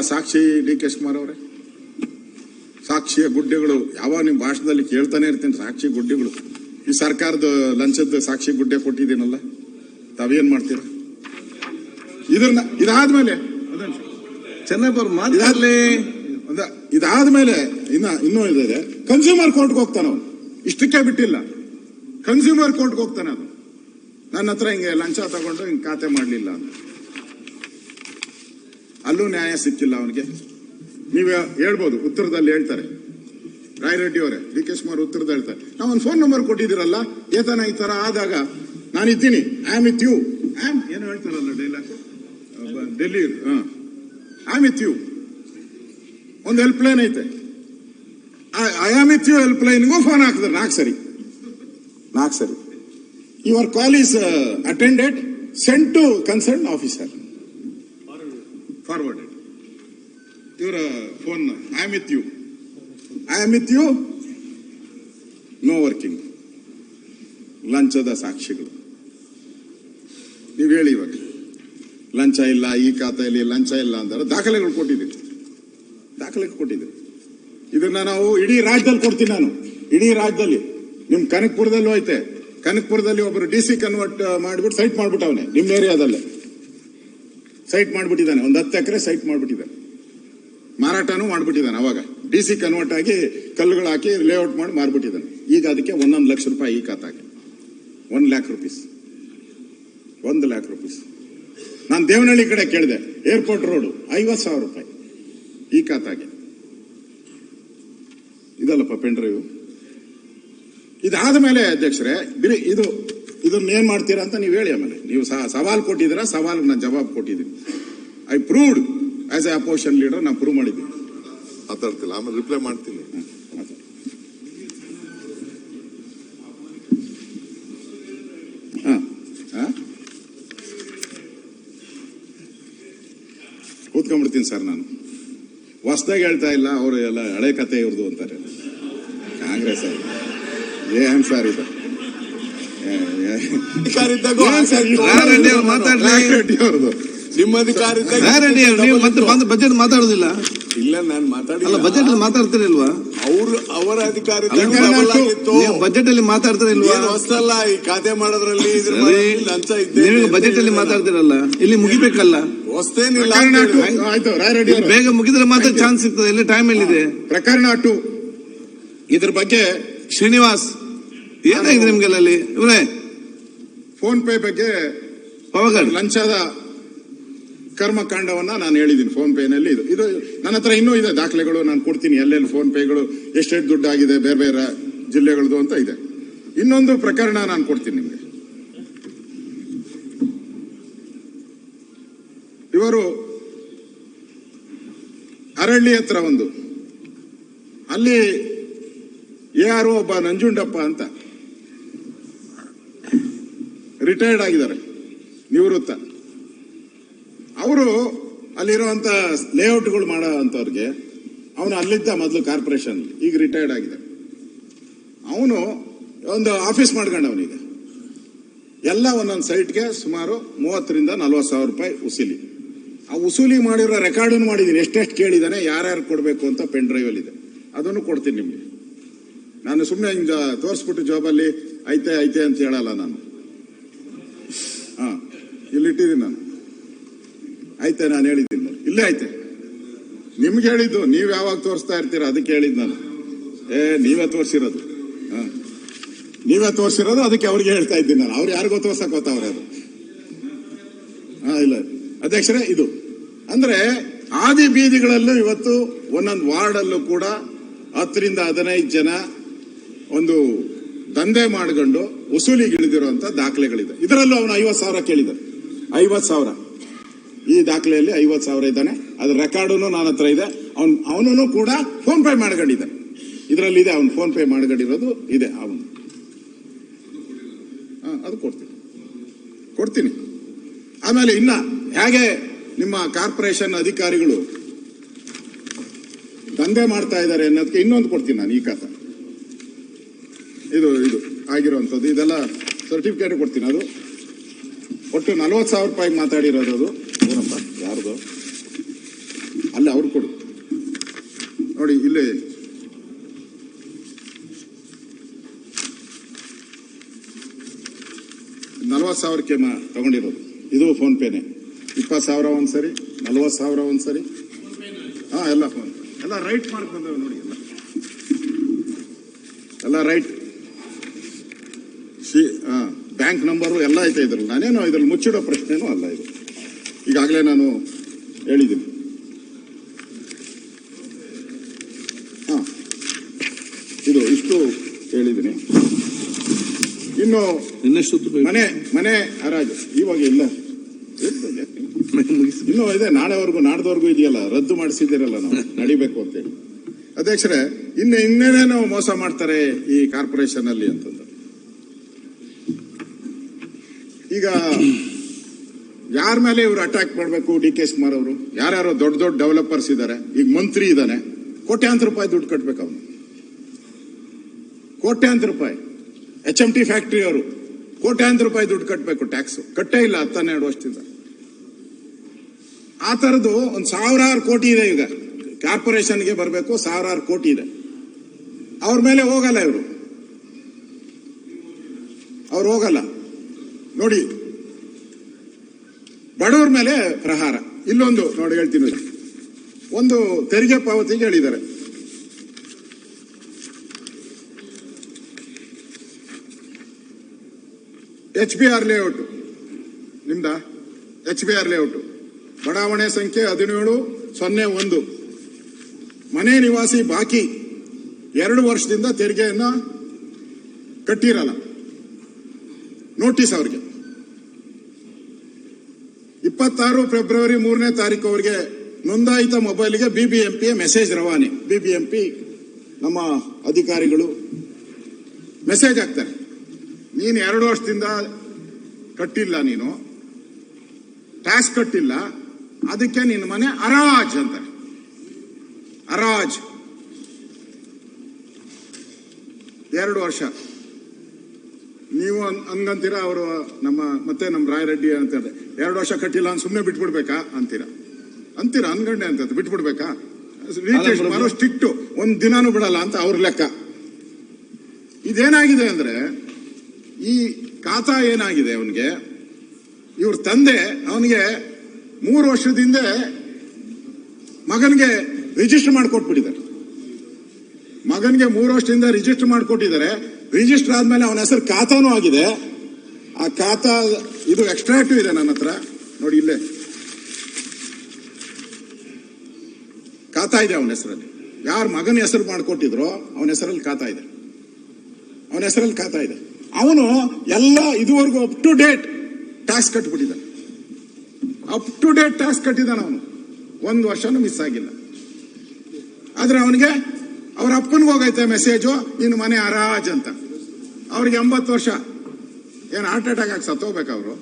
ಸಾಕ್ಷಿ D K Shivakumar ಅವರೇ, ಸಾಕ್ಷಿಯ ಗುಡ್ಡೆಗಳು ಯಾವಾಗ ನಿಮ್ಮ ಭಾಷಣದಲ್ಲಿ ಕೇಳ್ತಾನೆ ಇರ್ತೀನಿ. ಸಾಕ್ಷಿ ಗುಡ್ಡೆಗಳು ಈ ಸರ್ಕಾರದ ಲಂಚದ ಸಾಕ್ಷಿ ಗುಡ್ಡೆ ಕೊಟ್ಟಿದ್ದೀನಲ್ಲ, ತಾವೇನ್ ಮಾಡ್ತೀರಾ? ಇದಾದ್ಮೇಲೆ ಇದಾದ್ಮೇಲೆ ಇನ್ನೂ ಇದೆ, ಕನ್ಸ್ಯೂಮರ್ ಕೋರ್ಟ್ಗೆ ಹೋಗ್ತಾನೆ ಅವನು. ಇಷ್ಟಕ್ಕೆ ಬಿಟ್ಟಿಲ್ಲ, ಕನ್ಸ್ಯೂಮರ್ ಕೋರ್ಟ್ಗೆ ಹೋಗ್ತಾನೆ. ಅದು ನನ್ನ ಹತ್ರ ಹಿಂಗೆ ಲಂಚ ತಗೊಂಡು ಹಿಂಗೆ ಖಾತೆ ಮಾಡಲಿಲ್ಲ ಅಂತ, ಅಲ್ಲೂ ನ್ಯಾಯ ಸಿಕ್ಕಿಲ್ಲ ಅವನಿಗೆ. ನೀವು ಹೇಳ್ಬೋದು, ಉತ್ತರದಲ್ಲಿ ಹೇಳ್ತಾರೆ ರಾಯರೆಡ್ಡಿ ಅವರೇ, ಡಿ ಕೆ ಶಿವಕುಮಾರ್ ಉತ್ತರದಲ್ಲಿ ಹೇಳ್ತಾರೆ, ನಾವು ಒಂದು ಫೋನ್ ನಂಬರ್ ಕೊಟ್ಟಿದ್ದೀರಲ್ಲ, ಏತನ ಈ ತರ ಆದಾಗ ನಾನಿದ್ದೀನಿ, ಐ ಆಮ್ ವಿತ್ ಯು, ಏನು ಹೇಳ್ತಾರಲ್ಲ ಡೈಲಾಗ್ ಡೆಲ್ಲಿ, ಐ ಆಮ್ ವಿತ್ ಯು. ಒಂದು ಹೆಲ್ಪ್ ಲೈನ್ ಐತೆ, I am with you help ಲೈನ್ಗೂ ಫೋನ್ ಹಾಕಿದ್ರೆ 4 ಸರಿ. Your call is attended, sent to concern officer, forwarded. ಇವರ phone, I am with you, no working. ಲಂಚದ ಸಾಕ್ಷಿಗಳು ನೀವು ಹೇಳಿ. ಇವಾಗ ಲಂಚ ಇಲ್ಲ, ಈ ಖಾತೆಯಲ್ಲಿ ಲಂಚ ಇಲ್ಲ ಅಂತಾರೆ, ದಾಖಲೆಗಳು ಕೊಟ್ಟಿದ್ದೀವಿ. ಇದನ್ನ ನಾವು ಇಡೀ ರಾಜ್ಯದಲ್ಲಿ ಕೊಡ್ತೀನಿ. ನಾನು ಇಡೀ ರಾಜ್ಯದಲ್ಲಿ, ನಿಮ್ ಕನಕಪುರದಲ್ಲೂ ಐತೆ. ಕನಕಪುರದಲ್ಲಿ ಒಬ್ಬರು DC ಕನ್ವರ್ಟ್ ಮಾಡ್ಬಿಟ್ಟು ಸೈಟ್ ಮಾಡ್ಬಿಟ್ಟವನೆ, ನಿಮ್ ಏರಿಯಾದಲ್ಲೇ ಸೈಟ್ ಮಾಡ್ಬಿಟ್ಟಿದ್ದಾನೆ. ಒಂದು 10 ಎಕರೆ ಸೈಟ್ ಮಾಡ್ಬಿಟ್ಟಿದ್ದಾನೆ, ಮಾರಾಟನೂ ಮಾಡ್ಬಿಟ್ಟಿದ್ದಾನೆ. ಅವಾಗ DC ಕನ್ವರ್ಟ್ ಆಗಿ ಕಲ್ಲುಗಳು ಹಾಕಿ ಲೇಔಟ್ ಮಾಡಿ ಮಾರ್ಬಿಟ್ಟಿದ್ದಾನೆ. ಈಗ ಅದಕ್ಕೆ 1 ಲಕ್ಷ ರೂಪಾಯಿ ಈ ಖಾತಾಗೆ, 1 ಲ್ಯಾಕ್ ರುಪೀಸ್. ನಾನು ದೇವನಹಳ್ಳಿ ಕಡೆ ಕೇಳಿದೆ, ಏರ್ಪೋರ್ಟ್ ರೋಡು 50,000 ರೂಪಾಯಿ ಈ ಖಾತಾಗೆ. ಇದಲ್ಲಪ್ಪ ಪೆನ್ ಡ್ರೈವ್. ಇದಾದ ಮೇಲೆ ಅಧ್ಯಕ್ಷರೇ, ಇದನ್ನ ಏನ್ ಮಾಡ್ತೀರಾ ಅಂತ ನೀವು ಹೇಳಿ. ಆಮೇಲೆ ನೀವು ಸವಾಲ್ ಕೊಟ್ಟಿದ್ದೀರಾ, ಸವಾಲ್ಗೆ ನಾನು ಜವಾಬ್ ಕೊಟ್ಟಿದ್ದೀನಿ. I proved as A opposition leader, ನಾನು ಪ್ರೂವ್ ಮಾಡಿದ್ದೀನಿ. ಮಾತಾಡ್ತಿಲ್ಲ, ಆಮೇಲೆ ರಿಪ್ಲೈ ಮಾಡ್ತೀನಿ. ಕೂತ್ಕೊಂಡ್ಬಿಡ್ತೀನಿ ಸರ್. ನಾನು ಹೊಸದಾಗಿ ಹೇಳ್ತಾ ಇಲ್ಲ, ಅವರು ಎಲ್ಲ ಹಳೆ ಕತೆ ಇವ್ರದು ಅಂತಾರೆ. ಕಾಂಗ್ರೆಸ್ ಏನ್ ಸರ್ ಇದು? ಅವ್ರದ್ದು ನಿಮ್ಮ ಅಧಿಕಾರ ಬಜೆಟ್ ಮಾತಾಡೋದಿಲ್ಲ. ಇಲ್ಲ, ನಾನು ಮಾತಾಡಿಲ್ಲ. ಬಜೆಟ್ ಅಲ್ಲಿ ಮಾತಾಡ್ತಿರಲ್ವಾ? ಅವರ ಅಧಿಕಾರ ಬಜೆಟ್ ಅಲ್ಲಿ ಮಾತಾಡ್ತಾರಿಲ್ವಾ? ಹೊಸಲ್ಲ ಈ ಖಾತೆ ಮಾಡೋದ್ರಲ್ಲಿ ಲಂಚ ನಿಮಗೆ ಬಜೆಟ್ ಅಲ್ಲಿ ಮಾತಾಡ್ತಿರಲ್ಲ, ಇಲ್ಲಿ ಮುಗಿಬೇಕಲ್ಲ. ಹೊಸೇನಿಲ್ಲ. ಆಯ್ತು, ರಾಯರೆಡ್ಡಿ ಬೇಗ ಮುಗಿದ್ರೆ ಮಾತ್ರ ಚಾನ್ಸ್ ಸಿಗ್ತದೆ. ಇಲ್ಲಿ ಟೈಮ್ ಎಲ್ಲಿದೆ? ಪ್ರಕರಣ 2 ಇದ್ರ ಬಗ್ಗೆ ಶ್ರೀನಿವಾಸ್ ಏನಾಗಿದೆ ನಿಮ್ಗೆಲ್ಲ? ಅಲ್ಲಿ ಇವರೇ ಫೋನ್ ಪೇ ಬಗ್ಗೆ ಲಂಚದ ಕರ್ಮಕಾಂಡವನ್ನ ನಾನು ಹೇಳಿದ್ದೀನಿ. ಫೋನ್ ಪೇನಲ್ಲಿ ಇದು ನನ್ನ ಹತ್ರ ಇನ್ನೂ ಇದೆ ದಾಖಲೆಗಳು, ನಾನು ಕೊಡ್ತೀನಿ. ಎಲ್ಲೆಲ್ಲಿ ಫೋನ್ ಪೇಗಳು ಎಷ್ಟೆಷ್ಟು ದುಡ್ಡು ಆಗಿದೆ, ಬೇರೆ ಬೇರೆ ಜಿಲ್ಲೆಗಳದ್ದು ಅಂತ ಇದೆ. ಇನ್ನೊಂದು ಪ್ರಕರಣ ನಾನು ಕೊಡ್ತೀನಿ ನಿಮ್ಗೆ. ಇವರು ಅರಳ್ಳಿ ಹತ್ರ ಅಲ್ಲಿ ಯಾರು ಒಬ್ಬ ನಂಜುಂಡಪ್ಪ ಅಂತ ರಿಟೈರ್ಡ್ ಆಗಿದ್ದಾರೆ, ನಿವೃತ್ತ. ಅವರು ಅಲ್ಲಿರುವಂತ ಲೇಔಟ್ಗಳು ಮಾಡೋ ಅಂತವ್ರಿಗೆ, ಅವನು ಅಲ್ಲಿದ್ದ ಮೊದಲು ಕಾರ್ಪೊರೇಷನ್, ಈಗ ರಿಟೈರ್ಡ್ ಆಗಿದೆ. ಅವನು ಒಂದು ಆಫೀಸ್ ಮಾಡ್ಕೊಂಡವನೀಗ. ಎಲ್ಲ ಒಂದೊಂದು ಸೈಟ್ಗೆ ಸುಮಾರು 30,000 ರಿಂದ 40,000 ರೂಪಾಯಿ ಉಸೂಲಿ. ಆ ಉಸೂಲಿ ಮಾಡಿರೋ ರೆಕಾರ್ಡನ್ನು ಮಾಡಿದ್ದೀನಿ, ಎಷ್ಟೆಷ್ಟು ಕೇಳಿದಾನೆ, ಯಾರ್ಯಾರು ಕೊಡಬೇಕು ಅಂತ ಪೆನ್ ಡ್ರೈವ್ ಅಲ್ಲಿ ಇದೆ. ಅದನ್ನು ಕೊಡ್ತೀನಿ ನಿಮ್ಗೆ. ನಾನು ಸುಮ್ಮನೆ ಹಿಂಗ ತೋರಿಸ್ಬಿಟ್ಟು ಜಾಬಲ್ಲಿ ಐತೆ ಅಂತ ಹೇಳಲ್ಲ ನಾನು. ಇಲ್ಲಿಟ್ಟಿದ್ದೀನಿ ನಾನು. ಐತೆ, ನಾನು ಹೇಳಿದ್ದೀನಿ, ಇಲ್ಲೇ ಐತೆ. ನಿಮ್ಗೆ ಹೇಳಿದ್ದು, ನೀವ್ ಯಾವಾಗ ತೋರಿಸ್ತಾ ಇರ್ತೀರ ಅದಕ್ಕೆ ಹೇಳಿದ್ ನಾನು. ನೀವೇ ತೋರಿಸಿರೋದು, ಅದಕ್ಕೆ ಅವ್ರಿಗೆ ಹೇಳ್ತಾ ಇದ್ದೀನಿ ನಾನು. ಅವ್ರು ಯಾರಿಗೋ ತೋರ್ಸಕ್ ಹೋಗ್ತಾವ್ರೆ ಅದು. ಇಲ್ಲ ಅಧ್ಯಕ್ಷರೇ, ಇದು ಅಂದ್ರೆ ಆದಿ ಬೀದಿಗಳಲ್ಲೂ ಇವತ್ತು ಒಂದೊಂದು ವಾರ್ಡ್ ಅಲ್ಲೂ ಕೂಡ 10 ರಿಂದ 15 ಜನ ಒಂದು ದಂಧೆ ಮಾಡಿಕೊಂಡು ವಸೂಲಿಗಿಳಿದಿರುವಂತ ದಾಖಲೆಗಳಿದೆ. ಇದರಲ್ಲೂ ಅವನು 50,000 ಕೇಳಿದ. 50,000 ಈ ದಾಖಲೆಯಲ್ಲಿ 50,000 ಇದ್ದಾನೆ. ಅದ್ರ ರೆಕಾರ್ಡನ್ನು ನನ್ನ ಹತ್ರ ಇದೆ. ಅವನೂ ಕೂಡ ಫೋನ್ ಪೇ ಮಾಡ್ಕೊಂಡಿದ್ದಾನೆ. ಇದರಲ್ಲಿ ಇದೆ, ಅವನು ಫೋನ್ ಪೇ ಮಾಡ್ಕೊಂಡಿರೋದು ಇದೆ ಅವನು. ಅದು ಕೊಡ್ತೀನಿ. ಆಮೇಲೆ ಇನ್ನ ಹೇಗೆ ನಿಮ್ಮ ಕಾರ್ಪೊರೇಷನ್ ಅಧಿಕಾರಿಗಳು ದಂಧೆ ಮಾಡ್ತಾ ಇದ್ದಾರೆ ಅನ್ನೋದಕ್ಕೆ ಇನ್ನೊಂದು ಕೊಡ್ತೀನಿ ನಾನು. ಈ ಖಾತಾ ಇದು ಆಗಿರುವಂಥದ್ದು, ಇದೆಲ್ಲ ಸರ್ಟಿಫಿಕೇಟ್ ಕೊಡ್ತೀನಿ. ಅದು ಒಟ್ಟು 40,000 ರೂಪಾಯಿಗೆ ಮಾತಾಡಿರೋದು. ಅದು ಏನಪ್ಪ ಯಾರ್ದು? ಅಲ್ಲ ನೋಡಿ ಇಲ್ಲಿ $40,000ಕ್ಕೆ ತಗೊಂಡಿರೋದು. ಇದು ಫೋನ್ ಪೇನೆ. 20,000 ಒಂದ್ಸರಿ, 40,000 ಒಂದ್ಸರಿ. ಹಾ, ಎಲ್ಲ ಫೋನ್, ಎಲ್ಲ ರೈಟ್ ಮಾರ್ಕ್ ಬಂದವೆ ನೋಡಿ. ಎಲ್ಲ ರೈಟ್. ಬ್ಯಾಂಕ್ ನಂಬರು ಎಲ್ಲ ಐತೆ ಇದ್ರಲ್ಲಿ. ನಾನೇನೋ ಇದ್ರಲ್ಲಿ ಮುಚ್ಚಿಡೋ ಪ್ರಶ್ನೆನೂ ಅಲ್ಲ ಇದು. ಈಗಾಗಲೇ ನಾನು ಹೇಳಿದ್ದೀನಿ. ಇದು ಇಷ್ಟು ಹೇಳಿದ್ದೀನಿ. ಇನ್ನು ಇನ್ನೆಷ್ಟು ಮನೆ ಹರಾಜು ಇವಾಗ ಇಲ್ಲ, ಇನ್ನೂ ಇದೆ. ನಾಡ್ದವರೆಗೂ ಇದೆಯಲ್ಲ, ರದ್ದು ಮಾಡಿಸಿದ್ದೀರಲ್ಲ ನಾವು, ನಡಿಬೇಕು ಅಂತೇಳಿ. ಅಧ್ಯಕ್ಷರೇ, ಇನ್ನೇನೇನೋ ಮೋಸ ಮಾಡ್ತಾರೆ ಈ ಕಾರ್ಪೊರೇಷನ್ ಅಲ್ಲಿ ಅಂತಂದ್ರೆ, ಈಗ ಯಾರ ಮೇಲೆ ಇವರು ಅಟ್ಯಾಕ್ ಮಾಡಬೇಕು? ಡಿ.ಕೆ. ಶಿವಕುಮಾರ್ ಅವರು ಯಾರ್ಯಾರೋ ದೊಡ್ಡ ಡೆವಲಪರ್ಸ್ ಇದ್ದಾರೆ. ಈಗ ಮಂತ್ರಿ ಇದ್ದಾನೆ, ಕೋಟ್ಯಾಂತರ ರೂಪಾಯಿ ದುಡ್ಡು ಕಟ್ಬೇಕು ಅವನು, ಕೋಟ್ಯಾಂತರ ರೂಪಾಯಿ. HMT ಫ್ಯಾಕ್ಟರಿ ಅವರು ಕೋಟ್ಯಾಂತರ ರೂಪಾಯಿ ದುಡ್ಡು ಕಟ್ಟಬೇಕು, ಟ್ಯಾಕ್ಸ್ ಕಟ್ಟೇ ಇಲ್ಲ 12 ವರ್ಷದಿಂದ. ಆ ತರದ್ದು ಒಂದು 1,000 ಕೋಟಿ ಇದೆ ಈಗ ಕಾರ್ಪೊರೇಷನ್ಗೆ ಬರಬೇಕು, 1,000 ಕೋಟಿ ಇದೆ. ಅವ್ರ ಮೇಲೆ ಹೋಗಲ್ಲ ಅವ್ರು ಹೋಗಲ್ಲ ನೋಡಿ. ಬಡವ್ರ ಮೇಲೆ ಪ್ರಹಾರ. ಇಲ್ಲೊಂದು ನೋಡಿ ಹೇಳ್ತೀನಿ, ಒಂದು ತೆರಿಗೆ ಪಾವತಿಗೆ ಹೇಳಿದ್ದಾರೆ. HBR ಲೇಔಟ್ ನಿಮ್ದ, HBR ಲೇಔಟ್ ಬಡಾವಣೆ ಸಂಖ್ಯೆ 1701, ಮನೆ ನಿವಾಸಿ ಬಾಕಿ 2 ವರ್ಷದಿಂದ ತೆರಿಗೆಯನ್ನ ಕಟ್ಟಿರಲ್ಲ. ನೋಟಿಸ್ ಅವ್ರಿಗೆ 26 ಫೆಬ್ರವರಿ 3ನೇ ತಾರೀಕು ಅವರಿಗೆ ನೋಂದಾಯಿತ ಮೊಬೈಲ್ಗೆ BBMP ಮೆಸೇಜ್ ರವಾನೆ. BBMP ನಮ್ಮ ಅಧಿಕಾರಿಗಳು ಮೆಸೇಜ್ ಹಾಕ್ತಾರೆ, ನೀನು 2 ವರ್ಷದಿಂದ ಕಟ್ಟಿಲ್ಲ, ನೀನು ಟ್ಯಾಕ್ಸ್ ಕಟ್ಟಿಲ್ಲ, ಅದಕ್ಕೆ ನಿನ್ನ ಮನೆ ಹರಾಜ್ ಅಂತಾರೆ. ಹರಾಜ್ 2 ವರ್ಷ. ನೀವು ಹಂಗಂತೀರ, ಅವರು ಮತ್ತೆ ನಮ್ಮ ರಾಯರೆಡ್ಡಿ ಅಂತಾರೆ 2 ವರ್ಷ ಕಟ್ಟಿಲ್ಲ ಅಂತ ಸುಮ್ಮನೆ ಬಿಟ್ಬಿಡ್ಬೇಕಾ ಅಂತೀರಾ ಅನ್ಗಂಡೆ ಅಂತ ಬಿಟ್ಬಿಡ್ಬೇಕಾ? ಮಾಡೋ ಸ್ಟ್ರಿಕ್ಟ್, ಒಂದ್ ದಿನಾನು ಬಿಡಲ್ಲ ಅಂತ ಅವ್ರ ಲೆಕ್ಕ. ಇದೇನಾಗಿದೆ ಅಂದ್ರೆ, ಈ ಖಾತಾ ಏನಾಗಿದೆ ಅವನಿಗೆ, ಇವ್ರ ತಂದೆ ಅವನಿಗೆ 3 ವರ್ಷದಿಂದ ಮಗನಿಗೆ ರಿಜಿಸ್ಟರ್ ಮಾಡಿಕೊಟ್ಬಿಟ್ಟಿದ್ದಾರೆ. ಮಗನಿಗೆ 3 ವರ್ಷದಿಂದ ರಿಜಿಸ್ಟರ್ ಮಾಡಿಕೊಟ್ಟಿದ್ದಾರೆ. ರಿಜಿಸ್ಟರ್ ಆದ್ಮೇಲೆ ಅವನ ಹೆಸರು ಖಾತಾನೂ ಆಗಿದೆ. ಆ ಖಾತಾ ಇದು ಎಕ್ಸ್ಟ್ರಾಕ್ಟಿವ್ ಇದೆ ನನ್ನ ಹತ್ರ ನೋಡಿ, ಇಲ್ಲೇ ಖಾತಾ ಇದೆ ಅವನ ಹೆಸರಲ್ಲಿ. ಯಾರು ಮಗನ ಹೆಸರು ಮಾಡಿಕೊಟ್ಟಿದ್ರೋ ಅವನ ಹೆಸರಲ್ಲಿ ಖಾತಾ ಇದೆ. ಅವನು ಎಲ್ಲ ಇದುವರೆಗೂ ಅಪ್ ಟು ಡೇಟ್ ಟ್ಯಾಕ್ಸ್ ಕಟ್ಟಿಬಿಟ್ಟಿದ್ದಾನೆ. ಅವನು 1 ವರ್ಷನೂ ಮಿಸ್ ಆಗಿಲ್ಲ. ಆದ್ರೆ ಅವನಿಗೆ ಅವ್ರ ಅಪ್ಪನಿಗೆ ಹೋಗೈತೆ ಮೆಸೇಜು, ಇನ್ನು ಮನೆ ಹರಾಜ್ ಅಂತ. ಅವ್ರಿಗೆ 80 ವರ್ಷ. ಏನು ಹಾರ್ಟ್ ಅಟ್ಯಾಕ್ ಆಗಿ ಸತ್ತೋಗ್ಬೇಕು ಅವರು?